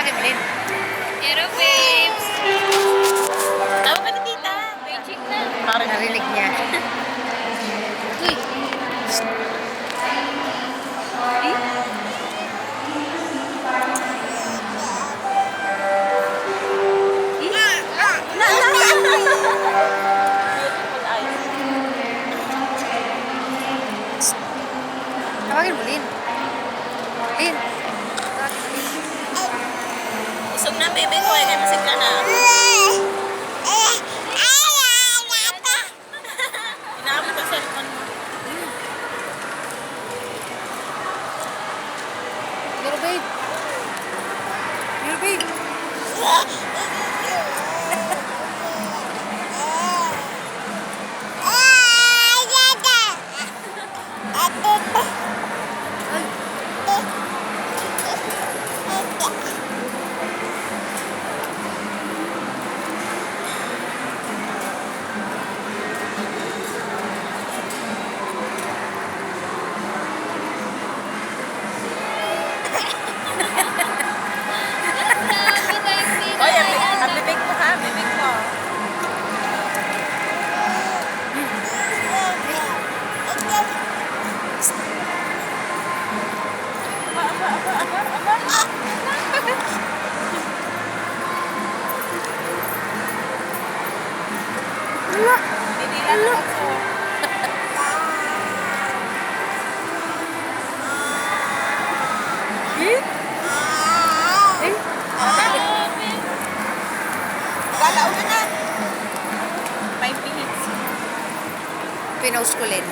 Tawagin mo din. Pero babes. Tawag ka ni tita. Magic na. Parang Narinig niya. Uy. Tawagin mo din. Din. Tawagin mo din. Usog na, baby ko. Kaya masigla na. Inaabot ang cellphone mo. Little babe. Little babe. Oy, ang bibig mo ha. Bibig mo. Hindi lang ako. Galaw na na. 5 minutes. Pinost ko din.